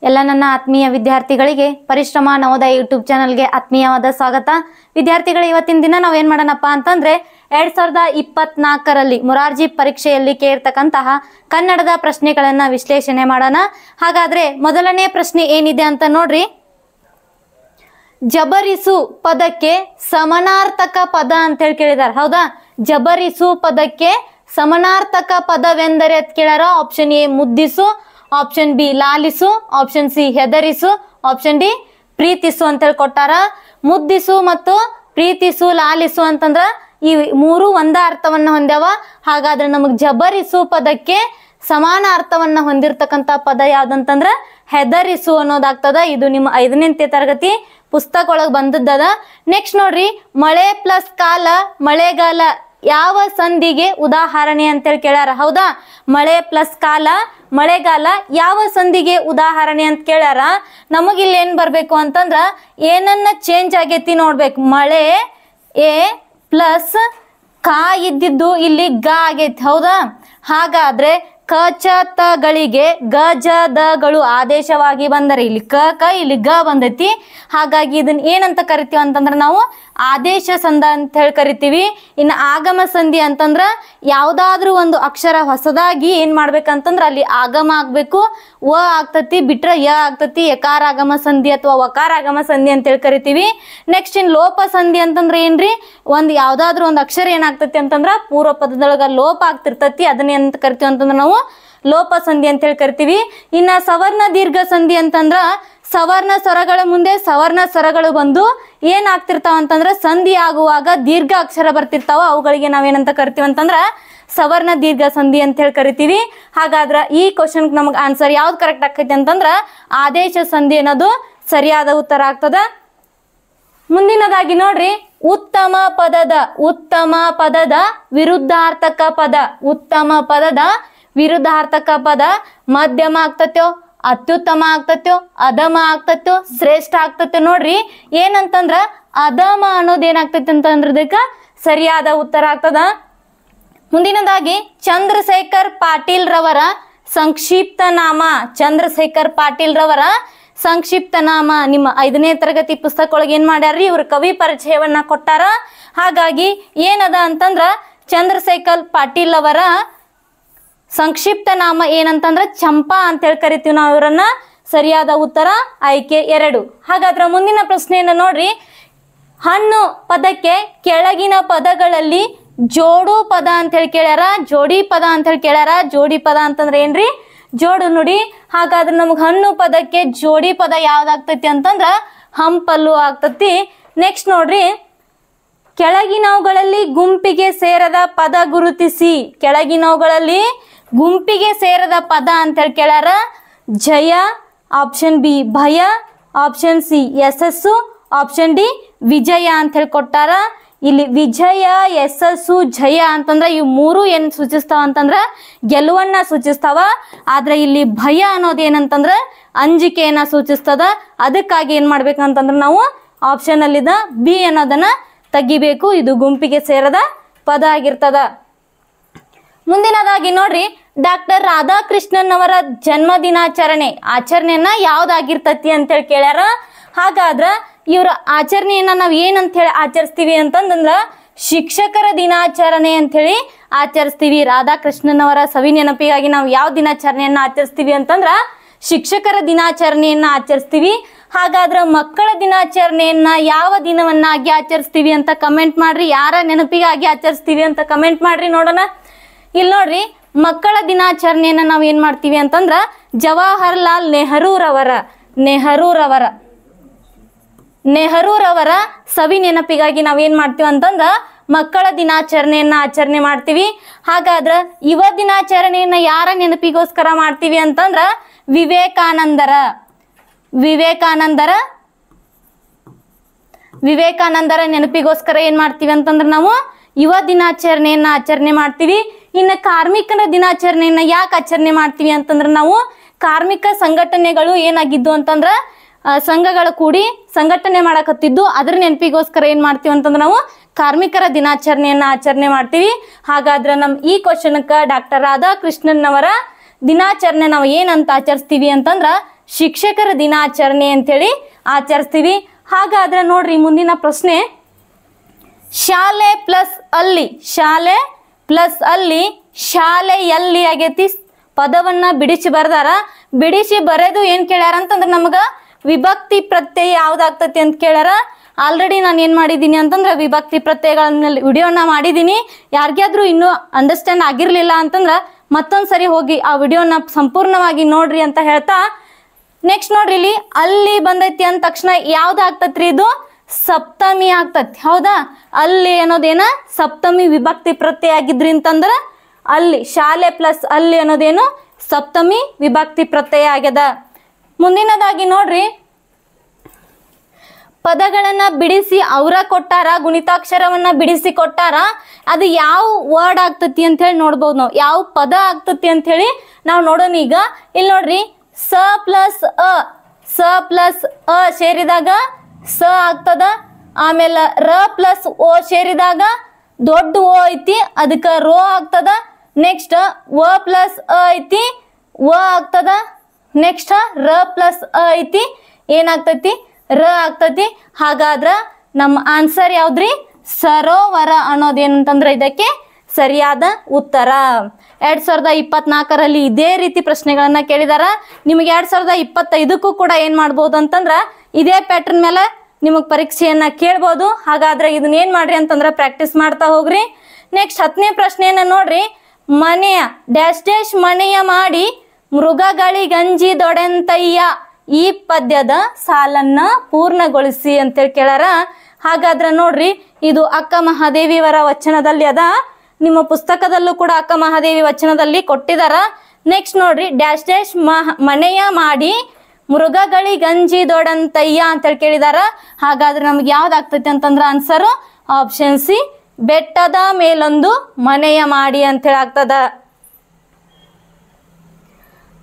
ಎಲ್ಲ ನನ್ನ ಆತ್ಮೀಯ ವಿದ್ಯಾರ್ಥಿಗಳಿಗೆ ಪರಿಶ್ರಮ ನವೋದಯ ಯೂಟ್ಯೂಬ್ ಚಾನಲ್ಗೆ ಆತ್ಮೀಯವಾದ ಸ್ವಾಗತ. ವಿದ್ಯಾರ್ಥಿಗಳ ಇವತ್ತಿನ ದಿನ ನಾವು ಏನು ಮಾಡೋಣಪ್ಪ ಅಂತಂದ್ರೆ 2024ರಲ್ಲಿ ಮೊರಾರ್ಜಿ ಪರೀಕ್ಷೆಯಲ್ಲಿ ಕೇಳಿರ್ತಕ್ಕಂತಹ ಕನ್ನಡದ ಪ್ರಶ್ನೆಗಳನ್ನು ವಿಶ್ಲೇಷಣೆ ಮಾಡೋಣ. ಹಾಗಾದ್ರೆ ಮೊದಲನೇ ಪ್ರಶ್ನೆ ಏನಿದೆ ಅಂತ ನೋಡ್ರಿ. ಜಬರಿಸು ಪದಕ್ಕೆ ಸಮಾನಾರ್ಥಕ ಪದ ಅಂತ ಹೇಳಿ ಕೇಳಿದಾರೆ. ಹೌದಾ? ಜಬರಿಸು ಪದಕ್ಕೆ ಸಮಾನಾರ್ಥಕ ಪದವೆಂದರೆ ಅಂತ ಕೇಳಾರ. ಆಪ್ಷನ್ ಎ ಮುದ್ದಿಸು, ಆಪ್ಷನ್ ಬಿ ಲಾಲಿಸು, ಆಪ್ಷನ್ ಸಿ ಹೆದರಿಸು, ಆಪ್ಷನ್ ಡಿ ಪ್ರೀತಿಸು ಅಂತ ಹೇಳಿ ಕೊಟ್ಟಾರ. ಮುದ್ದಿಸು ಮತ್ತು ಪ್ರೀತಿಸು, ಲಾಲಿಸು ಅಂತಂದ್ರ ಈ ಮೂರು ಒಂದ ಅರ್ಥವನ್ನ ಹೊಂದ್ಯಾವ. ಹಾಗಾದ್ರೆ ನಮಗ್ ಜಬರಿಸು ಪದಕ್ಕೆ ಸಮಾನ ಅರ್ಥವನ್ನ ಹೊಂದಿರತಕ್ಕಂತ ಪದ ಯಾವ್ದಂತಂದ್ರ ಹೆದರಿಸು ಅನ್ನೋದಾಗ್ತದ. ಇದು ನಿಮ್ಮ 5ನೇ ತರಗತಿ ಪುಸ್ತಕ ಒಳಗೆ ಬಂದದ್ದದ. ನೆಕ್ಸ್ಟ್ ನೋಡ್ರಿ, ಮಳೆ ಪ್ಲಸ್ ಕಾಲ ಮಳೆಗಾಲ ಯಾವ ಸಂಧಿಗೆ ಉದಾಹರಣೆ ಅಂತೇಳಿ ಕೇಳ್ಯಾರ. ಹೌದಾ? ಮಳೆ ಪ್ಲಸ್ ಕಾಲ ಮಳೆಗಾಲ ಯಾವ ಸಂಧಿಗೆ ಉದಾಹರಣೆ ಅಂತ ಕೇಳ್ಯಾರ. ನಮಗಿಲ್ಲಿ ಏನ್ ಬರ್ಬೇಕು ಅಂತಂದ್ರ ಏನನ್ನ ಚೇಂಜ್ ಆಗೈತಿ ನೋಡ್ಬೇಕು. ಮಳೆ ಎ ಪ್ಲಸ್ ಕಾ ಇದ್ದಿದ್ದು ಇಲ್ಲಿ ಗ ಆಗೈತಿ. ಹೌದಾ? ಹಾಗಾದ್ರೆ ಕ ಚ ತಗಳಿಗೆ ಗ ಜ ದಗಳು ಆದೇಶವಾಗಿ ಬಂದರೆ ಇಲ್ಲಿ ಕ ಇಲ್ಲಿ ಗ ಬಂದೈತಿ. ಹಾಗಾಗಿ ಇದನ್ನ ಏನಂತ ಕರಿತೀವಿ ಅಂತಂದ್ರ ನಾವು ಆದೇಶ ಸಂಧ ಅಂತ ಹೇಳಿ ಕರಿತೀವಿ. ಇನ್ನು ಆಗಮ ಸಂಧಿ ಅಂತಂದ್ರ ಯಾವ್ದಾದ್ರೂ ಒಂದು ಅಕ್ಷರ ಹೊಸದಾಗಿ ಏನ್ ಮಾಡ್ಬೇಕಂತಂದ್ರ ಅಲ್ಲಿ ಆಗಮ ಆಗ್ಬೇಕು. ವ ಆಗ್ತತಿ ಬಿಟ್ರ ಯ ಆಗ್ತತಿ. ಯಕಾರ ಆಗಮ ಸಂಧಿ ಅಥವಾ ವಕಾರ ಆಗಮ ಸಂಧಿ ಅಂತ ಹೇಳಿ ಕರಿತೀವಿ. ನೆಕ್ಸ್ಟ್ ಇನ್ ಲೋಪ ಸಂಧಿ ಅಂತಂದ್ರ ಏನ್ರಿ, ಒಂದ್ ಯಾವ್ದಾದ್ರು ಒಂದು ಅಕ್ಷರ ಏನಾಗ್ತತಿ ಅಂತಂದ್ರ ಪೂರ್ವ ಪದದೊಳಗ ಲೋಪ ಆಗ್ತಿರ್ತತಿ. ಅದನ್ನ ಏನಂತ ಕರಿತೀವಿ ಅಂತಂದ್ರ ನಾವು ಲೋಪ ಸಂಧಿ ಅಂತ ಹೇಳಿ ಕರಿತೀವಿ. ಇನ್ನ ಸವರ್ಣ ದೀರ್ಘ ಸಂಧಿ ಅಂತಂದ್ರ ಸವರ್ಣ ಸ್ವರಗಳ ಮುಂದೆ ಸವರ್ಣ ಸ್ವರಗಳು ಬಂದು ಏನಾಗ್ತಿರ್ತಾವ ಅಂತಂದ್ರ ಸಂಧಿ ಆಗುವಾಗ ದೀರ್ಘ ಅಕ್ಷರ ಬರ್ತಿರ್ತಾವ. ಅವುಗಳಿಗೆ ನಾವೇನಂತ ಕರಿತೀವಿ ಅಂತಂದ್ರ ಸವರ್ಣ ದೀರ್ಘ ಸಂಧಿ ಅಂತ ಹೇಳಿ ಕರಿತೀವಿ. ಹಾಗಾದ್ರ ಈ ಕ್ವಶನ್ ನಮಗ್ ಆನ್ಸರ್ ಯಾವ್ದು ಕರೆಕ್ಟ್ ಆಗ್ತೈತಿ ಅಂತಂದ್ರ ಆದೇಶ ಸಂಧಿ ಅನ್ನೋದು ಸರಿಯಾದ ಉತ್ತರ ಆಗ್ತದ. ಮುಂದಿನದಾಗಿ ನೋಡ್ರಿ, ಉತ್ತಮ ಪದದ ವಿರುದ್ಧಾರ್ಥಕ ಪದ. ಉತ್ತಮ ಪದದ ವಿರುದ್ಧಾರ್ಥಕ ಪದ ಮಧ್ಯಮ ಆಗ್ತತ್ಯೋ, ಅತ್ಯುತ್ತಮ ಆಗ್ತತ್ಯೋ, ಅಧಮ ಆಗ್ತತ್ಯೋ, ಶ್ರೇಷ್ಠ ಆಗ್ತತ್ಯೋ. ನೋಡ್ರಿ ಏನಂತಂದ್ರ ಅಧಮ ಅನ್ನೋದು ಏನಾಗ್ತೈತಿ ಅಂತಂದ್ರದಕ್ಕ ಸರಿಯಾದ ಉತ್ತರ ಆಗ್ತದ. ಮುಂದಿನದಾಗಿ ಚಂದ್ರಶೇಖರ್ ಪಾಟೀಲ್ ರವರ ಸಂಕ್ಷಿಪ್ತ ನಾಮ. ಚಂದ್ರಶೇಖರ್ ಪಾಟೀಲ್ ರವರ ಸಂಕ್ಷಿಪ್ತ ನಾಮ ನಿಮ್ಮ 5ನೇ ತರಗತಿ ಪುಸ್ತಕ ಒಳಗೆ ಏನ್ ಮಾಡ್ಯಾರ್ರಿ, ಇವ್ರ ಕವಿ ಪರಿಚಯವನ್ನ ಕೊಟ್ಟಾರ. ಹಾಗಾಗಿ ಏನದ ಅಂತಂದ್ರ ಚಂದ್ರಶೇಖರ್ ಪಾಟೀಲ್ ಅವರ ಸಂಕ್ಷಿಪ್ತ ನಾಮ ಏನಂತಂದ್ರ ಚಂಪಾ ಅಂತ ಹೇಳಿ ಕರಿತೀವಿ ನಾವು ಇವರನ್ನ. ಸರಿಯಾದ ಉತ್ತರ ಆಯ್ಕೆ 2. ಹಾಗಾದ್ರ ಮುಂದಿನ ಪ್ರಶ್ನೆಯನ್ನ ನೋಡ್ರಿ. ಹಣ್ಣು ಪದಕ್ಕೆ ಕೆಳಗಿನ ಪದಗಳಲ್ಲಿ ಜೋಡು ಪದ ಅಂತ ಹೇಳಿ ಕೇಳ್ಯಾರ, ಜೋಡಿ ಪದ ಅಂತ ಹೇಳಿ ಕೇಳ್ಯಾರ. ಜೋಡಿ ಪದ ಅಂತಂದ್ರೆ ಏನ್ರಿ, ಜೋಡು ನುಡಿ. ಹಾಗಾದ್ರೆ ನಮಗ್ ಹಣ್ಣು ಪದಕ್ಕೆ ಜೋಡಿ ಪದ ಯಾವ್ದಾಗ್ತೈತಿ ಅಂತಂದ್ರ ಹಂಪಲ್ಲು ಆಗ್ತತಿ. ನೆಕ್ಸ್ಟ್ ನೋಡ್ರಿ, ಕೆಳಗಿನವುಗಳಲ್ಲಿ ಗುಂಪಿಗೆ ಸೇರದ ಪದ ಗುರುತಿಸಿ. ಕೆಳಗಿನವುಗಳಲ್ಲಿ ಗುಂಪಿಗೆ ಸೇರದ ಪದ ಅಂತ ಹೇಳಿ ಕೇಳ್ಯಾರ. ಜಯ, ಆಪ್ಷನ್ ಬಿ ಭಯ, ಆಪ್ಷನ್ ಸಿ ಯಶಸ್ಸು, ಆಪ್ಷನ್ ಡಿ ವಿಜಯ ಅಂತ ಹೇಳಿ ಕೊಟ್ಟಾರ. ಇಲ್ಲಿ ವಿಜಯ, ಯಶಸ್ಸು, ಜಯ ಅಂತಂದ್ರ ಇವು ಮೂರು ಏನ್ ಸೂಚಿಸ್ತಾವ ಅಂತಂದ್ರ ಗೆಲುವನ್ನ ಸೂಚಿಸ್ತಾವ. ಆದ್ರೆ ಇಲ್ಲಿ ಭಯ ಅನ್ನೋದು ಏನಂತಂದ್ರ ಅಂಜಿಕೆಯನ್ನ ಸೂಚಿಸ್ತದ. ಅದಕ್ಕಾಗಿ ಏನ್ ಮಾಡ್ಬೇಕಂತಂದ್ರ ನಾವು ಆಪ್ಷನ್ ಅಲ್ಲಿದ ಬಿ ಅನ್ನೋದನ್ನ ತೆಗಿಬೇಕು. ಇದು ಗುಂಪಿಗೆ ಸೇರದ ಪದ ಆಗಿರ್ತದ. ಮುಂದಿನದಾಗಿ ನೋಡ್ರಿ, ಡಾಕ್ಟರ್ ರಾಧಾಕೃಷ್ಣನ್ ಅವರ ಜನ್ಮ ದಿನಾಚರಣೆ ಆಚರಣೆಯನ್ನ ಯಾವ್ದಾಗಿರ್ತತಿ ಅಂತೇಳಿ ಕೇಳ್ಯಾರ. ಹಾಗಾದ್ರ ಇವ್ರ ಆಚರಣೆಯನ್ನ ನಾವ್ ಏನಂತ ಹೇಳಿ ಆಚರಿಸ್ತೀವಿ ಅಂತಂದ್ರ ಶಿಕ್ಷಕರ ದಿನಾಚರಣೆ ಅಂತ ಹೇಳಿ ಆಚರಿಸ್ತೀವಿ. ರಾಧಾಕೃಷ್ಣನ್ ಅವರ ಸವಿ ನೆನಪಿಗಾಗಿ ನಾವು ಯಾವ ದಿನಾಚರಣೆಯನ್ನ ಆಚರಿಸ್ತೀವಿ ಅಂತಂದ್ರ ಶಿಕ್ಷಕರ ದಿನಾಚರಣೆಯನ್ನ ಆಚರಿಸ್ತೀವಿ. ಹಾಗಾದ್ರ ಮಕ್ಕಳ ದಿನಾಚರಣೆಯನ್ನ ಯಾವ ದಿನವನ್ನಾಗಿ ಆಚರಿಸ್ತೀವಿ ಅಂತ ಕಮೆಂಟ್ ಮಾಡ್ರಿ. ಯಾರ ನೆನಪಿಗಾಗಿ ಆಚರಿಸ್ತೀವಿ ಅಂತ ಕಮೆಂಟ್ ಮಾಡ್ರಿ ನೋಡೋಣ. ಇಲ್ಲಿ ನೋಡ್ರಿ, ಮಕ್ಕಳ ದಿನಾಚರಣೆಯನ್ನ ನಾವ್ ಏನ್ ಮಾಡ್ತೀವಿ ಅಂತಂದ್ರ ಜವಾಹರ್ಲಾಲ್ ನೆಹರೂರವರ ಸವಿ ನೆನಪಿಗಾಗಿ ನಾವೇನ್ ಮಾಡ್ತೀವಿ ಅಂತಂದ್ರ ಮಕ್ಕಳ ದಿನಾಚರಣೆಯನ್ನ ಆಚರಣೆ ಮಾಡ್ತೀವಿ. ಹಾಗಾದ್ರ ಯುವ ದಿನಾಚರಣೆಯನ್ನ ಯಾರ ನೆನಪಿಗೋಸ್ಕರ ಮಾಡ್ತೀವಿ ಅಂತಂದ್ರ ವಿವೇಕಾನಂದರ ನೆನಪಿಗೋಸ್ಕರ ಏನ್ ಮಾಡ್ತೀವಿ ಅಂತಂದ್ರ ನಾವು ಯುವ ದಿನಾಚರಣೆಯನ್ನ ಆಚರಣೆ ಮಾಡ್ತೀವಿ. ಇನ್ನು ಕಾರ್ಮಿಕರ ದಿನಾಚರಣೆಯನ್ನ ಯಾಕೆ ಆಚರಣೆ ಮಾಡ್ತೀವಿ ಅಂತಂದ್ರ ನಾವು ಕಾರ್ಮಿಕ ಸಂಘಟನೆಗಳು ಏನಾಗಿದ್ದು ಅಂತಂದ್ರ ಸಂಘಗಳು ಕೂಡಿ ಸಂಘಟನೆ ಮಾಡಕತ್ತಿದ್ದು, ಅದ್ರ ನೆನಪಿಗೋಸ್ಕರ ಏನ್ ಮಾಡ್ತೀವಿ ಅಂತಂದ್ರೆ ನಾವು ಕಾರ್ಮಿಕರ ದಿನಾಚರಣೆಯನ್ನ ಆಚರಣೆ ಮಾಡ್ತೀವಿ. ಹಾಗಾದ್ರೆ ನಮ್ ಈ ಕ್ವಶನ್ಕ ಡಾಕ್ಟರ್ ರಾಧಾಕೃಷ್ಣನ್ ಅವರ ದಿನಾಚರಣೆ ನಾವು ಏನಂತ ಆಚರಿಸ್ತೀವಿ ಅಂತಂದ್ರ ಶಿಕ್ಷಕರ ದಿನಾಚರಣೆ ಅಂತೇಳಿ ಆಚರಿಸ್ತೀವಿ. ಹಾಗಾದ್ರೆ ನೋಡ್ರಿ ಮುಂದಿನ ಪ್ರಶ್ನೆ, ಶಾಲೆ ಪ್ಲಸ್ ಅಲ್ಲಿ, ಶಾಲೆ ಪ್ಲಸ್ ಅಲ್ಲಿ ಶಾಲೆಯಲ್ಲಿ ಆಗೈತಿ. ಪದವನ್ನ ಬಿಡಿಸಿ ಬರ್ದಾರ. ಬಿಡಿಸಿ ಬರೆದು ಏನ್ ಕೇಳ್ಯಾರ ಅಂತಂದ್ರೆ ನಮಗ ವಿಭಕ್ತಿ ಪ್ರತ್ಯಯ ಯಾವ್ದಾಗ್ತತಿ ಅಂತ ಕೇಳ್ಯಾರ. ಆಲ್ರೆಡಿ ನಾನು ಏನ್ ಮಾಡಿದ್ದೀನಿ ಅಂತಂದ್ರೆ ವಿಭಕ್ತಿ ಪ್ರತ್ಯಯಗಳ ಮೇಲೆ ವಿಡಿಯೋನ ಮಾಡಿದ್ದೀನಿ. ಯಾರಿಗಾದ್ರೂ ಇನ್ನೂ ಅಂಡರ್ಸ್ಟ್ಯಾಂಡ್ ಆಗಿರ್ಲಿಲ್ಲ ಅಂತಂದ್ರೆ ಮತ್ತೊಂದ್ಸರಿ ಹೋಗಿ ಆ ವಿಡಿಯೋನ ಸಂಪೂರ್ಣವಾಗಿ ನೋಡ್ರಿ ಅಂತ ಹೇಳ್ತಾ, ನೆಕ್ಸ್ಟ್ ನೋಡ್ರಿ ಇಲ್ಲಿ ಅಲ್ಲಿ ಬಂದೈತಿ ಅಂದ ತಕ್ಷಣ ಯಾವ್ದಾಗ್ತತ್ರಿ? ಇದು ಸಪ್ತಮಿ ಆಗ್ತತಿ. ಹೌದಾ? ಅಲ್ಲಿ ಅನ್ನೋದೇನ ಸಪ್ತಮಿ ವಿಭಕ್ತಿ ಪ್ರತ್ಯಯ ಆಗಿದ್ರಿ ಅಂತಂದ್ರ ಅಲ್ಲಿ, ಶಾಲೆ ಪ್ಲಸ್ ಅಲ್ಲಿ ಅನ್ನೋದೇನು ಸಪ್ತಮಿ ವಿಭಕ್ತಿ ಪ್ರತ್ಯಯ ಆಗ್ಯದ. ಮುಂದಿನದಾಗಿ ನೋಡ್ರಿ, ಪದಗಳನ್ನ ಬಿಡಿಸಿ ಅವರ ಕೊಟ್ಟಾರ, ಗುಣಿತಾಕ್ಷರವನ್ನ ಬಿಡಿಸಿ ಕೊಟ್ಟಾರ. ಅದು ಯಾವ ವರ್ಡ್ ಆಗ್ತತಿ ಅಂತ ಹೇಳಿ ನೋಡ್ಬೋದು ನಾವು, ಯಾವ ಪದ ಆಗ್ತತಿ ಅಂತ ಹೇಳಿ ನಾವು ನೋಡೋಣ. ಈಗ ಇಲ್ಲಿ ನೋಡ್ರಿ, ಸ ಪ್ಲಸ್ ಅ, ಸ ಪ್ಲಸ್ ಅ ಸೇರಿದಾಗ ಸ ಆಗ್ತದ. ಆಮೇಲೆ ರ ಪ್ಲಸ್ ಓ ಸೇರಿದಾಗ ದೊಡ್ಡ ಓ ಐತಿ, ಅದಕ್ಕೆ ರೋ ಆಗ್ತದ. ನೆಕ್ಸ್ಟ್ ವ ಪ್ಲಸ್ ಅ ಐತಿ, ವ ಆಗ್ತದ. ನೆಕ್ಸ್ಟ್ ರ ಪ್ಲಸ್ ಅ ಐತಿ, ಏನಾಗ್ತತಿ? ರ ಆಗ್ತತಿ. ಹಾಗಾದ್ರ ನಮ್ಮ ಆನ್ಸರ್ ಯಾವ್ದ್ರಿ? ಸರೋವರ ಅನ್ನೋದೇನಂತಂದ್ರೆ ಇದಕ್ಕೆ ಸರಿಯಾದ ಉತ್ತರ. 2024ರಲ್ಲಿ ಇದೇ ರೀತಿ ಪ್ರಶ್ನೆಗಳನ್ನ ಕೇಳಿದಾರ. ನಿಮಗೆ 2025ಕ್ಕೂ ಕೂಡ ಏನ್ ಮಾಡ್ಬೋದು ಅಂತಂದ್ರ ಇದೇ ಪ್ಯಾಟರ್ನ್ ಮೇಲೆ ನಿಮಗೆ ಪರೀಕ್ಷೆಯನ್ನ ಕೇಳ್ಬೋದು. ಹಾಗಾದ್ರೆ ಇದನ್ನ ಏನ್ ಮಾಡ್ರಿ ಅಂತಂದ್ರ ಪ್ರಾಕ್ಟೀಸ್ ಮಾಡ್ತಾ ಹೋಗ್ರಿ. ನೆಕ್ಸ್ಟ್ 10ನೇ ಪ್ರಶ್ನೆಯನ್ನ ನೋಡ್ರಿ, ಮನೆಯ ಡ್ಯಾಶ್ ಡ್ಯಾಶ್ ಮನೆಯ ಮಾಡಿ ಮೃಗಗಳಿಗಂಜಿ ದೊಡೆಂತಯ್ಯ ಈ ಪದ್ಯದ ಸಾಲನ್ನ ಪೂರ್ಣಗೊಳಿಸಿ ಅಂತೇಳಿ ಕೇಳಾರ. ಹಾಗಾದ್ರೆ ನೋಡ್ರಿ, ಇದು ಅಕ್ಕ ಮಹಾದೇವಿಯವರ ವಚನದಲ್ಲಿ ಅದ. ನಿಮ್ಮ ಪುಸ್ತಕದಲ್ಲೂ ಕೂಡ ಅಕ್ಕ ಮಹಾದೇವಿ ವಚನದಲ್ಲಿ ಕೊಟ್ಟಿದಾರ. ನೆಕ್ಸ್ಟ್ ನೋಡ್ರಿ, ಡ್ಯಾಶ್ ಡ್ಯಾಶ್ ಮನೆಯ ಮಾಡಿ ಮೃಗಗಳಿಗಂಜಿ ದೊಡಂತಯ್ಯ ಅಂತೇಳಿ ಕೇಳಿದಾರ. ಹಾಗಾದ್ರೆ ನಮ್ಗೆ ಯಾವ್ದಾಗ್ತೈತಿ ಅಂತಂದ್ರ ಆನ್ಸರ್ ಆಪ್ಷನ್ ಸಿ, ಬೆಟ್ಟದ ಮೇಲೊಂದು ಮನೆಯ ಮಾಡಿ ಅಂತೇಳಿ ಆಗ್ತದ.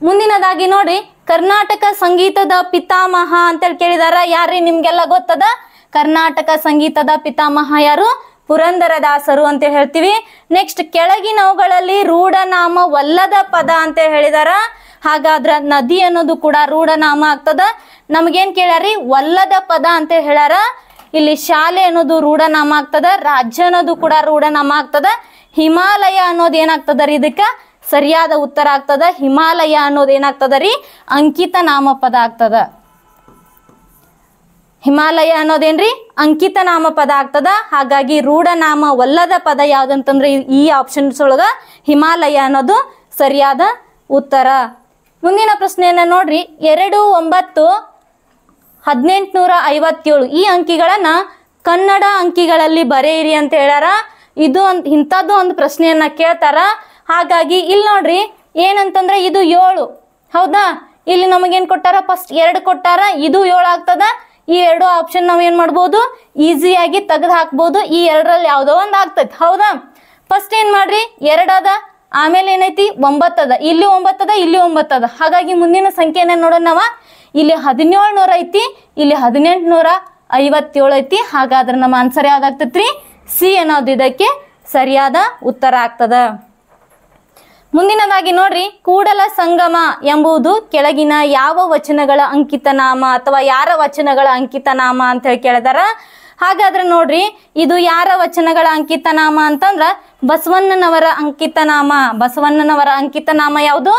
ಮುಂದಿನದಾಗಿ ನೋಡ್ರಿ, ಕರ್ನಾಟಕ ಸಂಗೀತದ ಪಿತಾಮಹ ಅಂತೇಳಿ ಕೇಳಿದಾರ. ಯಾರ್ರಿ? ನಿಮ್ಗೆಲ್ಲ ಗೊತ್ತದ. ಕರ್ನಾಟಕ ಸಂಗೀತದ ಪಿತಾಮಹ ಯಾರು? ಪುರಂದರದಾಸರು ಅಂತ ಹೇಳ್ತೀವಿ. ನೆಕ್ಸ್ಟ್, ಕೆಳಗಿನವುಗಳಲ್ಲಿ ರೂಢನಾಮವಲ್ಲದ ಪದ ಅಂತ ಹೇಳಿದಾರ. ಹಾಗಾದ್ರ ನದಿ ಅನ್ನೋದು ಕೂಡ ರೂಢನಾಮ ಆಗ್ತದ. ನಮಗೇನ್ ಕೇಳ್ಯಾರಿ? ವಲ್ಲದ ಪದ ಅಂತ ಹೇಳ್ಯಾರ. ಇಲ್ಲಿ ಶಾಲೆ ಅನ್ನೋದು ರೂಢನಾಮ ಆಗ್ತದ, ರಾಜ್ಯ ಅನ್ನೋದು ಕೂಡ ರೂಢನಾಮ ಆಗ್ತದ. ಹಿಮಾಲಯ ಅನ್ನೋದು ಏನಾಗ್ತದ ರೀ? ಇದಕ್ಕ ಸರಿಯಾದ ಉತ್ತರ ಆಗ್ತದ. ಹಿಮಾಲಯ ಅನ್ನೋದು ಏನಾಗ್ತದ ರೀ? ಅಂಕಿತ ನಾಮಪದ ಆಗ್ತದ. ಹಿಮಾಲಯ ಅನ್ನೋದೇನ್ರಿ? ಅಂಕಿತ ನಾಮಪದ ಆಗ್ತದ. ಹಾಗಾಗಿ ರೂಢನಾಮವಲ್ಲದ ಪದ ಯಾವ್ದಂತಂದ್ರೆ ಈ ಆಪ್ಷನ್ಸ್ ಒಳಗ ಹಿಮಾಲಯ ಅನ್ನೋದು ಸರಿಯಾದ ಉತ್ತರ. ಮುಂದಿನ ಪ್ರಶ್ನೆಯನ್ನ ನೋಡ್ರಿ, 2-9-1857 ಈ ಅಂಕಿಗಳನ್ನ ಕನ್ನಡ ಅಂಕಿಗಳಲ್ಲಿ ಬರೆಯಿರಿ ಅಂತ ಹೇಳ್ಯಾರ. ಇದು ಇಂಥದ್ದು ಒಂದು ಪ್ರಶ್ನೆಯನ್ನ ಕೇಳ್ತಾರ. ಹಾಗಾಗಿ ಇಲ್ಲಿ ನೋಡ್ರಿ, ಏನಂತಂದ್ರೆ ಇದು 7. ಹೌದಾ? ಇಲ್ಲಿ ನಮಗೇನ್ ಕೊಟ್ಟಾರ? ಫಸ್ಟ್ 2 ಕೊಟ್ಟಾರ. ಇದು 7 ಆಗ್ತದ. ಈ 2 ಆಪ್ಷನ್ ನಾವ್ ಏನ್ ಮಾಡ್ಬೋದು? ಈಸಿಯಾಗಿ ತೆಗೆದು ಹಾಕ್ಬೋದು. ಈ 2ರಲ್ಲಿ ಯಾವ್ದೋ ಒಂದು ಆಗ್ತೈತಿ. ಹೌದಾ? ಫಸ್ಟ್ ಏನ್ ಮಾಡ್ರಿ, 2 ಅದ, ಆಮೇಲೆ ಏನೈತಿ? 9 ಅದ. ಇಲ್ಲಿ 9 ಅದ, ಇಲ್ಲಿ 9 ಅದ. ಹಾಗಾಗಿ ಮುಂದಿನ ಸಂಖ್ಯೆನ ನೋಡೋಣ ನಾವ. ಇಲ್ಲಿ 1700 ಐತಿ, ಇಲ್ಲಿ 1857 ಐತಿ. ಹಾಗಾದ್ರೆ ನಮ್ಮ ಆನ್ಸರ್ ಯಾವ್ದಾಗ್ತೈತ್ರಿ? ಸಿ ಅನ್ನೋದು ಇದಕ್ಕೆ ಸರಿಯಾದ ಉತ್ತರ ಆಗ್ತದ. ಮುಂದಿನದಾಗಿ ನೋಡ್ರಿ, ಕೂಡಲ ಸಂಗಮ ಎಂಬುದು ಕೆಳಗಿನ ಯಾವ ವಚನಗಳ ಅಂಕಿತ ನಾಮ ಅಥವಾ ಯಾರ ವಚನಗಳ ಅಂಕಿತ ನಾಮ ಅಂತ ಹೇಳಿ ಕೇಳಿದಾರ. ಹಾಗಾದ್ರೆ ನೋಡ್ರಿ, ಇದು ಯಾರ ವಚನಗಳ ಅಂಕಿತ ನಾಮ ಅಂತಂದ್ರ ಬಸವಣ್ಣನವರ ಅಂಕಿತ ನಾಮ. ಬಸವಣ್ಣನವರ ಅಂಕಿತ ನಾಮ ಯಾವುದು?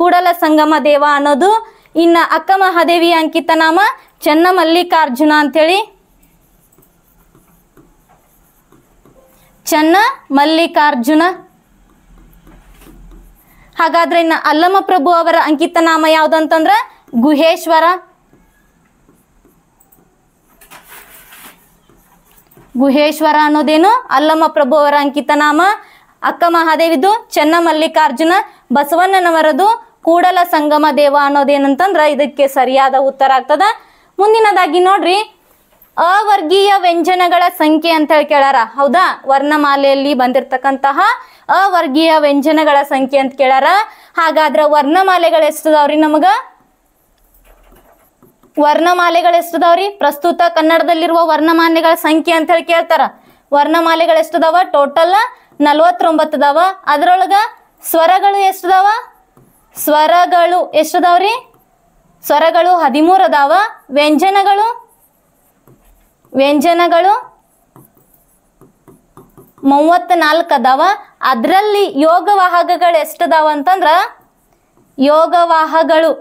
ಕೂಡಲ ಸಂಗಮ ದೇವ ಅನ್ನೋದು. ಇನ್ನ ಅಕ್ಕ ಮಹಾದೇವಿಯ ಅಂಕಿತ ನಾಮ ಚನ್ನಮಲ್ಲಿಕಾರ್ಜುನ ಅಂತೇಳಿ. ಚನ್ನಮಲ್ಲಿಕಾರ್ಜುನ. ಹಾಗಾದ್ರೆ ಇನ್ನ ಅಲ್ಲಮ ಪ್ರಭು ಅವರ ಅಂಕಿತ ನಾಮ ಯಾವ್ದಂತಂದ್ರ ಗುಹೇಶ್ವರ. ಗುಹೇಶ್ವರ ಅನ್ನೋದೇನು? ಅಲ್ಲಮ ಪ್ರಭು ಅವರ ಅಂಕಿತ ನಾಮ. ಅಕ್ಕ ಮಹಾದೇವಿದು ಚನ್ನಮಲ್ಲಿಕಾರ್ಜುನ. ಬಸವಣ್ಣನವರದು ಕೂಡಲ ಸಂಗಮ ದೇವ ಅನ್ನೋದೇನಂತಂದ್ರ ಇದಕ್ಕೆ ಸರಿಯಾದ ಉತ್ತರ ಆಗ್ತದ. ಮುಂದಿನದಾಗಿ ನೋಡ್ರಿ, ಅವರ್ಗೀಯ ವ್ಯಂಜನಗಳ ಸಂಖ್ಯೆ ಅಂತ ಹೇಳಿ ಕೇಳಾರ. ಹೌದಾ? ವರ್ಣಮಾಲೆಯಲ್ಲಿ ಬಂದಿರತಕ್ಕಂತಹ ಅವರ್ಗೀಯ ವ್ಯಂಜನಗಳ ಸಂಖ್ಯೆ ಅಂತ ಕೇಳಾರ. ಹಾಗಾದ್ರ ವರ್ಣಮಾಲೆಗಳು ಎಷ್ಟದಾವ್ರಿ? ನಮಗ ವರ್ಣಮಾಲೆಗಳು ಎಷ್ಟದಾವ್ರಿ? ಪ್ರಸ್ತುತ ಕನ್ನಡದಲ್ಲಿರುವ ವರ್ಣಮಾಲೆಗಳ ಸಂಖ್ಯೆ ಅಂತ ಹೇಳಿ ಕೇಳ್ತಾರ. ವರ್ಣಮಾಲೆಗಳು ಎಷ್ಟದಾವ? ಟೋಟಲ್ 49 ಅದಾವ. ಅದರೊಳಗ ಸ್ವರಗಳು ಎಷ್ಟದಾವ? ಸ್ವರಗಳು ಎಷ್ಟದಾವ್ರಿ? ಸ್ವರಗಳು 13 ಅದಾವ. ವ್ಯಂಜನಗಳು 34 ಅದಾವ. ಅದರಲ್ಲಿ ಯೋಗವಾಹಕಗಳು ಎಷ್ಟದಾವ ಅಂತಂದ್ರ ಯೋಗವಾಹಗಳು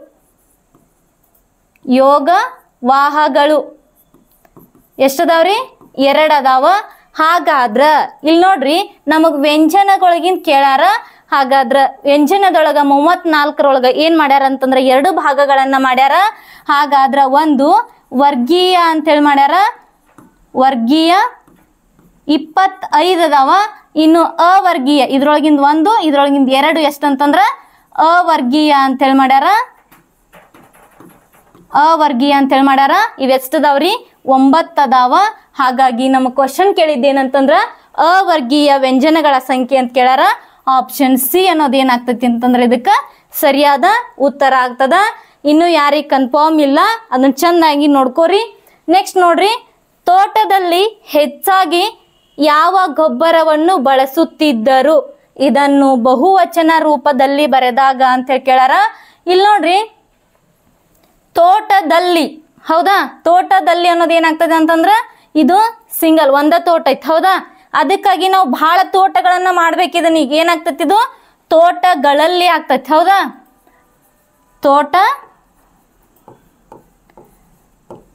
ಎಷ್ಟದಾವ್ರಿ? 2 ಅದಾವ. ಹಾಗಾದ್ರ ಇಲ್ಲಿ ನೋಡ್ರಿ ನಮಗ್ ವ್ಯಂಜನಗೊಳಗಿಂದ ಕೇಳ್ಯಾರ. ಹಾಗಾದ್ರ ವ್ಯಂಜನದೊಳಗ 34ರೊಳಗ ಏನ್ ಮಾಡ್ಯಾರ ಅಂತಂದ್ರ 2 ಭಾಗಗಳನ್ನ ಮಾಡ್ಯಾರ. ಹಾಗಾದ್ರ ಒಂದು ವರ್ಗೀಯ ಅಂತೇಳಿ ಮಾಡ್ಯಾರ. ವರ್ಗೀಯ 25 ಅದಾವ. ಇನ್ನು ಅವರ್ಗೀಯ ಇದ್ರೊಳಗಿಂದ 1 ಇದ್ರೊಳಗಿಂದ 2 ಎಷ್ಟಂತಂದ್ರ ಅವರ್ಗೀಯ ಅಂತೇಳಿ ಮಾಡ್ಯಾರ. ಇವೆಷ್ಟದಾವ್ರಿ? 9 ಅದಾವ. ಹಾಗಾಗಿ ನಮ್ಮ ಕ್ವಶನ್ ಕೇಳಿದ್ದೇನಂತಂದ್ರ ಅವರ್ಗೀಯ ವ್ಯಂಜನಗಳ ಸಂಖ್ಯೆ ಅಂತ ಕೇಳ್ಯಾರ. ಆಪ್ಷನ್ ಸಿ ಅನ್ನೋದು ಏನಾಗ್ತೈತಿ ಅಂತಂದ್ರೆ ಇದಕ್ಕೆ ಸರಿಯಾದ ಉತ್ತರ ಆಗ್ತದ. ಇನ್ನು ಯಾರಿಗೆ ಕನ್ಫರ್ಮ್ ಇಲ್ಲ ಅದನ್ನ ಚೆನ್ನಾಗಿ ನೋಡ್ಕೋರಿ. ನೆಕ್ಸ್ಟ್ ನೋಡ್ರಿ, ತೋಟದಲ್ಲಿ ಹೆಚ್ಚಾಗಿ ಯಾವ ಗೊಬ್ಬರವನ್ನು ಬಳಸುತ್ತಿದ್ದರು? ಇದನ್ನು ಬಹುವಚನ ರೂಪದಲ್ಲಿ ಬರೆದಾಗ ಅಂತ ಹೇಳಿ ಕೇಳ್ಯಾರ. ಇಲ್ಲಿ ನೋಡ್ರಿ, ತೋಟದಲ್ಲಿ, ಹೌದಾ? ತೋಟದಲ್ಲಿ ಅನ್ನೋದು ಏನಾಗ್ತದೆ ಅಂತಂದ್ರ ಇದು ಸಿಂಗಲ್ ಒಂದ ತೋಟ ಐತಿ, ಹೌದಾ? ಅದಕ್ಕಾಗಿ ನಾವು ಬಹಳ ತೋಟಗಳನ್ನ ಮಾಡ್ಬೇಕಿದನ್. ಈಗ ಏನಾಗ್ತತಿ? ಇದು ತೋಟಗಳಲ್ಲಿ ಆಗ್ತೈತಿ, ಹೌದಾ?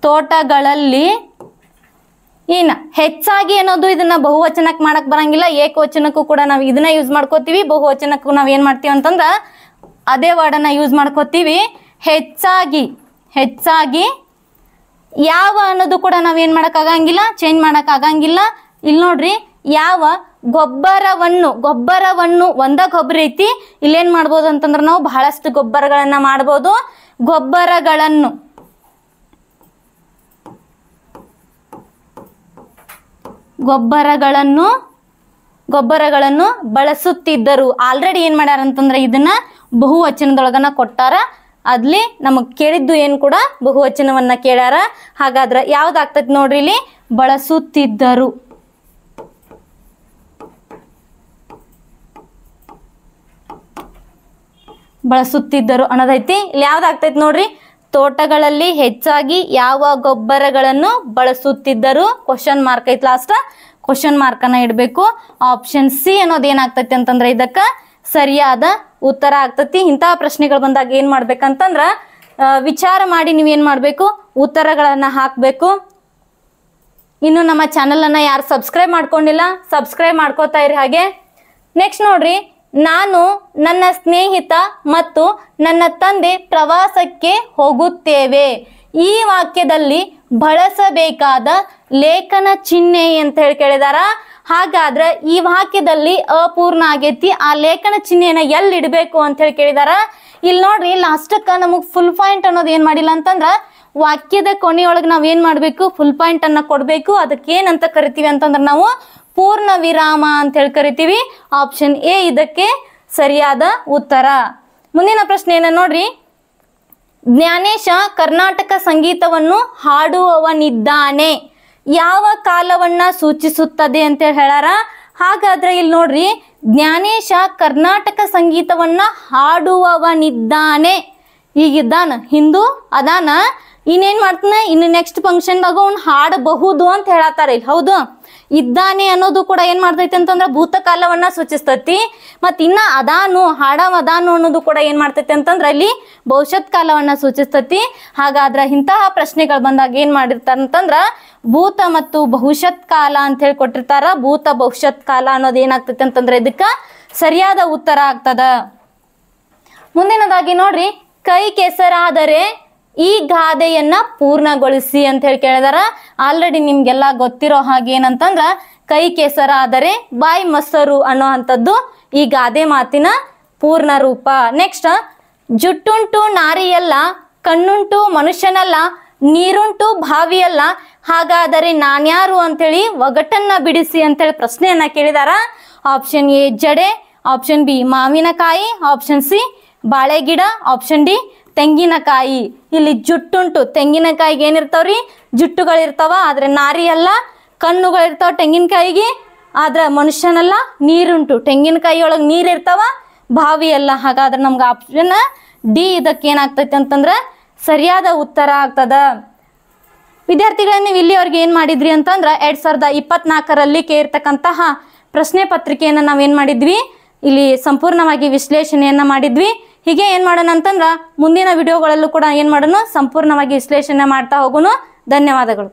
ತೋಟಗಳಲ್ಲಿ ಏನ ಹೆಚ್ಚಾಗಿ ಅನ್ನೋದು ಇದನ್ನ ಬಹುವಚನಕ್ಕೆ ಮಾಡಕ್ ಬರಂಗಿಲ್ಲ. ಏಕವಚನಕ್ಕೂ ಕೂಡ ನಾವು ಇದನ್ನ ಯೂಸ್ ಮಾಡ್ಕೋತೀವಿ. ಬಹುವಚನಕ್ಕೂ ನಾವ್ ಏನ್ ಮಾಡ್ತೀವಿ ಅಂತಂದ್ರ ಅದೇ ವರ್ಡನ್ನ ಯೂಸ್ ಮಾಡ್ಕೋತೀವಿ. ಹೆಚ್ಚಾಗಿ ಯಾವ ಅನ್ನೋದು ಕೂಡ ನಾವೇನ್ ಮಾಡಕ್ ಆಗಂಗಿಲ್ಲ, ಚೇಂಜ್ ಮಾಡಕ್ ಆಗಂಗಿಲ್ಲ. ಇಲ್ಲಿ ನೋಡ್ರಿ, ಯಾವ ಗೊಬ್ಬರವನ್ನು ಒಂದ ಗೊಬ್ಬರ ಐತಿ. ಇಲ್ಲೇನ್ ಮಾಡ್ಬೋದು ಅಂತಂದ್ರ ನಾವು ಬಹಳಷ್ಟು ಗೊಬ್ಬರಗಳನ್ನ ಮಾಡ್ಬೋದು. ಗೊಬ್ಬರಗಳನ್ನು ಬಳಸುತ್ತಿದ್ದರು. ಆಲ್ರೆಡಿ ಏನ್ ಮಾಡ್ಯಾರ ಅಂತಂದ್ರೆ ಇದನ್ನ ಬಹುವಚನದೊಳಗನ ಕೊಟ್ಟಾರ. ಅಲ್ಲಿ ನಮಗ್ ಕೇಳಿದ್ದು ಏನ್ ಕೂಡ ಬಹುವಚನವನ್ನ ಕೇಳ್ಯಾರ. ಹಾಗಾದ್ರೆ ಯಾವ್ದಾಗ್ತೈತಿ ನೋಡ್ರಿ, ಇಲ್ಲಿ ಬಳಸುತ್ತಿದ್ದರು. ಅನ್ನೋದೈತಿ. ಇಲ್ಲಿ ಯಾವ್ದಾಗ್ತೈತಿ ನೋಡ್ರಿ, ತೋಟಗಳಲ್ಲಿ ಹೆಚ್ಚಾಗಿ ಯಾವ ಗೊಬ್ಬರಗಳನ್ನು ಬಳಸುತ್ತಿದ್ದರು? ಕ್ವಶನ್ ಮಾರ್ಕ್ ಐತಿ, ಲಾಸ್ಟ್ ಕ್ವಶನ್ ಮಾರ್ಕ್ ಅನ್ನ ಇಡಬೇಕು. ಆಪ್ಷನ್ ಸಿ ಅನ್ನೋದು ಏನಾಗ್ತೈತಿ ಅಂತಂದ್ರೆ ಇದಕ್ಕ ಸರಿಯಾದ ಉತ್ತರ ಆಗ್ತತಿ. ಇಂತಹ ಪ್ರಶ್ನೆಗಳು ಬಂದಾಗ ಏನ್ ಮಾಡ್ಬೇಕಂತಂದ್ರ ವಿಚಾರ ಮಾಡಿ ನೀವೇನ್ ಮಾಡ್ಬೇಕು, ಉತ್ತರಗಳನ್ನ ಹಾಕ್ಬೇಕು. ಇನ್ನು ನಮ್ಮ ಚಾನಲ್ ಅನ್ನ ಯಾರು ಸಬ್ಸ್ಕ್ರೈಬ್ ಮಾಡ್ಕೊಂಡಿಲ್ಲ, ಸಬ್ಸ್ಕ್ರೈಬ್ ಮಾಡ್ಕೋತಾ ಇರಿ. ಹಾಗೆ ನೆಕ್ಸ್ಟ್ ನೋಡ್ರಿ, ನಾನು ನನ್ನ ಸ್ನೇಹಿತ ಮತ್ತು ನನ್ನ ತಂದೆ ಪ್ರವಾಸಕ್ಕೆ ಹೋಗುತ್ತೇವೆ. ಈ ವಾಕ್ಯದಲ್ಲಿ ಬಳಸಬೇಕಾದ ಲೇಖನ ಚಿಹ್ನೆ ಅಂತ ಹೇಳಿ ಕೇಳಿದಾರ. ಹಾಗಾದ್ರೆ ಈ ವಾಕ್ಯದಲ್ಲಿ ಅಪೂರ್ಣ ಆಗೈತಿ. ಆ ಲೇಖನ ಚಿಹ್ನೆಯನ್ನ ಎಲ್ಲಿ ಇಡಬೇಕು ಅಂತ ಹೇಳಿ ಕೇಳಿದಾರ. ಇಲ್ಲಿ ನೋಡ್ರಿ, ಲಾಸ್ಟಕ್ಕ ನಮಗ್ ಫುಲ್ ಪಾಯಿಂಟ್ ಅನ್ನೋದು ಏನ್ ಮಾಡಿಲ್ಲ ಅಂತಂದ್ರ ವಾಕ್ಯದ ಕೊನೆಯೊಳಗೆ ನಾವ್ ಏನ್ ಮಾಡ್ಬೇಕು, ಫುಲ್ ಪಾಯಿಂಟ್ ಅನ್ನ ಕೊಡ್ಬೇಕು. ಅದಕ್ಕೆ ಏನಂತ ಕರಿತೀವಿ ಅಂತಂದ್ರ ನಾವು ಪೂರ್ಣ ವಿರಾಮ ಅಂತ ಹೇಳಿ ಕರಿತೀವಿ. ಆಪ್ಷನ್ ಎ ಇದಕ್ಕೆ ಸರಿಯಾದ ಉತ್ತರ. ಮುಂದಿನ ಪ್ರಶ್ನೆ ಏನ ನೋಡ್ರಿ, ಜ್ಞಾನೇಶ ಕರ್ನಾಟಕ ಸಂಗೀತವನ್ನು ಹಾಡುವವನಿದ್ದಾನೆ. ಯಾವ ಕಾಲವನ್ನ ಸೂಚಿಸುತ್ತದೆ ಅಂತ ಹೇಳ್ಯಾರ. ಹಾಗಾದ್ರೆ ಇಲ್ಲಿ ನೋಡ್ರಿ, ಜ್ಞಾನೇಶ ಕರ್ನಾಟಕ ಸಂಗೀತವನ್ನ ಹಾಡುವವನಿದ್ದಾನೆ. ಈಗಿದ್ದಾನ, ಹಿಂದೂ ಅದಾನ, ಇನ್ನೇನ್ ಮಾಡ್ತಾನೆ, ಇನ್ನು ನೆಕ್ಸ್ಟ್ ಫಂಕ್ಷನ್ದಾಗ ಅವ್ನು ಹಾಡಬಹುದು ಅಂತ ಹೇಳತ್ತಾರ ಇಲ್ಲಿ, ಹೌದು? ಇದ್ದಾನೆ ಅನ್ನೋದು ಕೂಡ ಏನ್ ಮಾಡ್ತೈತಿ ಅಂತಂದ್ರ ಭೂತಕಾಲವನ್ನ ಸೂಚಿಸ್ತೈತಿ. ಮತ್ ಇನ್ನ ಹಾಡವದಾನು ಅನ್ನೋದು ಕೂಡ ಏನ್ ಮಾಡ್ತೈತಿ ಅಂತಂದ್ರ ಇಲ್ಲಿ ಭವಿಷ್ಯತ್ ಕಾಲವನ್ನ ಸೂಚಿಸ್ತೈತಿ. ಹಾಗಾದ್ರ ಇಂತಹ ಪ್ರಶ್ನೆಗಳು ಬಂದಾಗ ಏನ್ ಮಾಡಿರ್ತಾರ ಅಂತಂದ್ರ ಭೂತ ಮತ್ತು ಭವಿಷ್ಯತ್ ಕಾಲ ಅಂತ ಹೇಳಿ ಕೊಟ್ಟಿರ್ತಾರ. ಭೂತ ಭವಿಷ್ಯತ್ ಕಾಲ ಅನ್ನೋದು ಏನಾಗ್ತೈತಿ ಅಂತಂದ್ರ ಇದಕ್ಕ ಸರಿಯಾದ ಉತ್ತರ ಆಗ್ತದ. ಮುಂದಿನದಾಗಿ ನೋಡ್ರಿ, ಕೈ ಕೆಸರಾದರೆ ಈ ಗಾದೆಯನ್ನ ಪೂರ್ಣಗೊಳಿಸಿ ಅಂತ ಹೇಳಿ ಕೇಳಿದಾರ. ಆಲ್ರೆಡಿ ನಿಮ್ಗೆಲ್ಲ ಗೊತ್ತಿರೋ ಹಾಗೆ ಏನಂತಂದ್ರ ಕೈ ಕೆಸರಾದರೆ ಬಾಯಿ ಮೊಸರು ಅನ್ನೋ ಅಂಥದ್ದು ಈ ಗಾದೆ ಮಾತಿನ ಪೂರ್ಣ ರೂಪ. ನೆಕ್ಸ್ಟ್, ಜುಟ್ಟುಂಟು ನಾರಿಯಲ್ಲ, ಕಣ್ಣುಂಟು ಮನುಷ್ಯನಲ್ಲ, ನೀರುಂಟು ಬಾವಿಯಲ್ಲ, ಹಾಗಾದರೆ ನಾನ್ಯಾರು ಅಂತೇಳಿ ಒಗಟನ್ನ ಬಿಡಿಸಿ ಅಂತೇಳಿ ಪ್ರಶ್ನೆಯನ್ನ ಕೇಳಿದಾರ. ಆಪ್ಷನ್ ಎ ಜಡೆ, ಆಪ್ಷನ್ ಬಿ ಮಾವಿನಕಾಯಿ, ಆಪ್ಷನ್ ಸಿ ಬಾಳೆಗಿಡ, ಆಪ್ಷನ್ ಡಿ ತೆಂಗಿನಕಾಯಿ. ಇಲ್ಲಿ ಜುಟ್ಟುಂಟು, ತೆಂಗಿನಕಾಯಿಗೆ ಏನಿರ್ತಾವ್ರಿ, ಜುಟ್ಟುಗಳಿರ್ತಾವ. ಆದ್ರೆ ನಾರಿ ಅಲ್ಲ, ಕಣ್ಣುಗಳಿರ್ತಾವ ತೆಂಗಿನಕಾಯಿಗೆ, ಆದ್ರ ಮನುಷ್ಯನಲ್ಲ. ನೀರುಂಟು, ತೆಂಗಿನಕಾಯಿ ಒಳಗೆ ನೀರಿರ್ತಾವ, ಬಾವಿ ಅಲ್ಲ. ಹಾಗಾದ್ರೆ ನಮ್ಗೆ ಆಪ್ಷನ್ ಡಿ ಇದಕ್ಕೆ ಏನಾಗ್ತೈತಿ ಅಂತಂದ್ರ ಸರಿಯಾದ ಉತ್ತರ ಆಗ್ತದ. ವಿದ್ಯಾರ್ಥಿಗಳೇ, ನೀವು ಇಲ್ಲಿವರೆಗೆ ಏನು ಮಾಡಿದ್ರಿ ಅಂತಂದ್ರೆ 2024ರಲ್ಲಿ ಕೇಳಿರ್ತಕ್ಕಂತಹ ಪ್ರಶ್ನೆ ಪತ್ರಿಕೆಯನ್ನು ನಾವೇನು ಮಾಡಿದ್ವಿ, ಇಲ್ಲಿ ಸಂಪೂರ್ಣವಾಗಿ ವಿಶ್ಲೇಷಣೆಯನ್ನು ಮಾಡಿದ್ವಿ. ಹೀಗೆ ಏನು ಮಾಡೋಣ ಅಂತಂದ್ರೆ ಮುಂದಿನ ವಿಡಿಯೋಗಳಲ್ಲೂ ಕೂಡ ಏನು ಮಾಡೋಣ, ಸಂಪೂರ್ಣವಾಗಿ ವಿಶ್ಲೇಷಣೆ ಮಾಡ್ತಾ ಹೋಗೋಣ. ಧನ್ಯವಾದಗಳು.